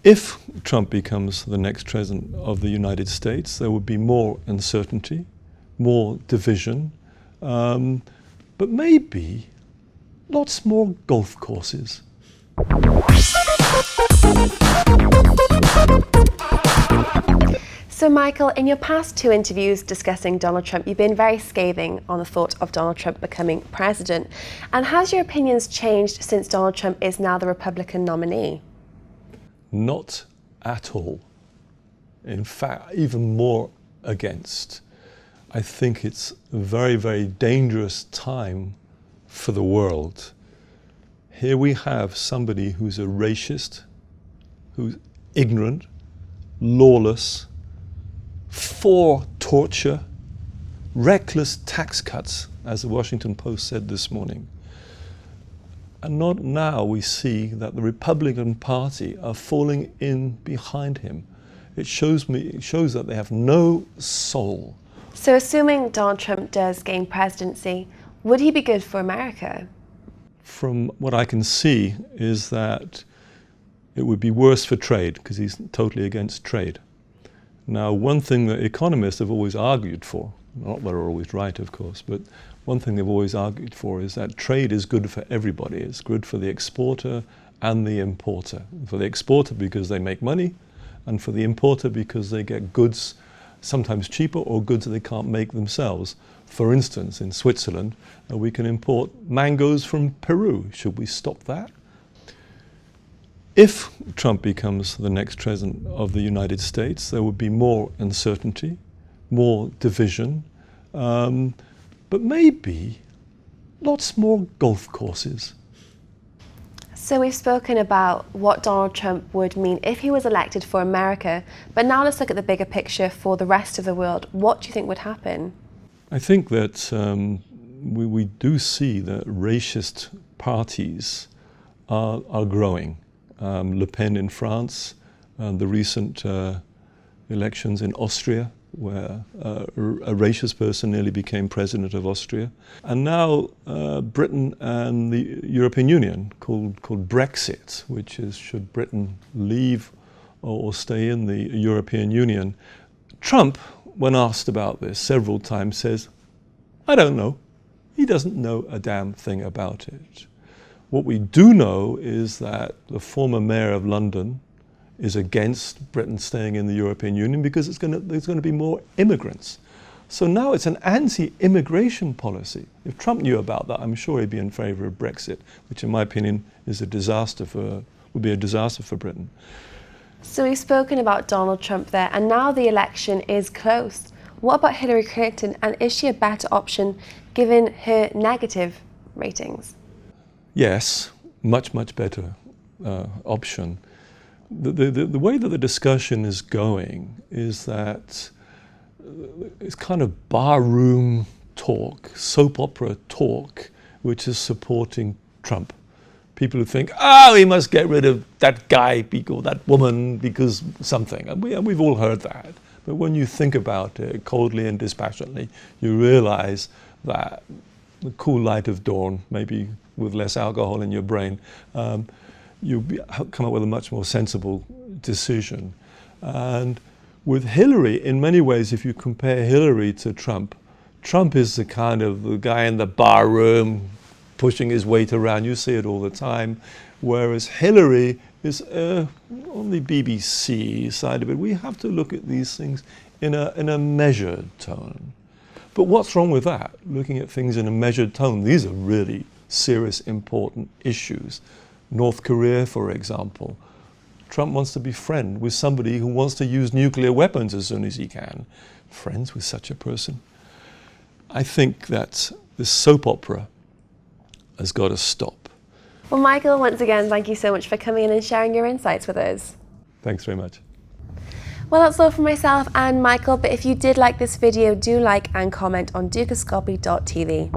If Trump becomes the next president of the United States, there would be more uncertainty, more division, but maybe lots more golf courses. So Michael, in your past two interviews discussing Donald Trump, you've been very scathing on the thought of Donald Trump becoming president. And has your opinions changed since Donald Trump is now the Republican nominee? Not at all. In fact, even more against. I think it's a very, very dangerous time for the world. Here we have somebody who's a racist, who's ignorant, lawless, for torture, reckless tax cuts, as the Washington Post said this morning. And not now we see that the Republican Party are falling in behind him. It shows that they have no soul. So assuming Donald Trump does gain presidency, would he be good for America? From what I can see is that it would be worse for trade, because he's totally against trade. Now, one thing that economists have always argued for, not that they're always right, of course, but one thing they've always argued for is that trade is good for everybody. It's good for the exporter and the importer. For the exporter because they make money, and for the importer because they get goods sometimes cheaper or goods that they can't make themselves. For instance, in Switzerland, we can import mangoes from Peru. Should we stop that? If Trump becomes the next president of the United States, there would be more uncertainty, more division, but maybe lots more golf courses. So we've spoken about what Donald Trump would mean if he was elected for America, but now let's look at the bigger picture for the rest of the world. What do you think would happen? I think that we do see that racist parties are growing. Le Pen in France, the recent elections in Austria, where a racist person nearly became president of Austria. And now Britain and the European Union, called Brexit, which is should Britain leave or stay in the European Union. Trump, when asked about this several times, says, I don't know. He doesn't know a damn thing about it. What we do know is that the former mayor of London is against Britain staying in the European Union because there's going to be more immigrants. So now it's an anti-immigration policy. If Trump knew about that, I'm sure he'd be in favour of Brexit, which in my opinion is would be a disaster for Britain. So we've spoken about Donald Trump there, and now the election is close. What about Hillary Clinton, and is she a better option given her negative ratings? Yes, much, much better option. The way that the discussion is going is that it's kind of barroom talk, soap opera talk, which is supporting Trump. People who think, oh, he must get rid of that guy or that woman because something. And we've all heard that. But when you think about it coldly and dispassionately, you realize that the cool light of dawn, maybe with less alcohol in your brain, you come up with a much more sensible decision. And with Hillary, in many ways, if you compare Hillary to Trump, Trump is the kind of the guy in the bar room pushing his weight around. You see it all the time. Whereas Hillary is on the BBC side of it. We have to look at these things in a measured tone. But what's wrong with that? Looking at things in a measured tone, these are really serious, important issues. North Korea, for example. Trump wants to be friends with somebody who wants to use nuclear weapons as soon as he can. Friends with such a person. I think that this soap opera has got to stop. Well, Michael, once again, thank you so much for coming in and sharing your insights with us. Thanks very much. Well, that's all from myself and Michael, but if you did like this video, do like and comment on dukascopy.tv.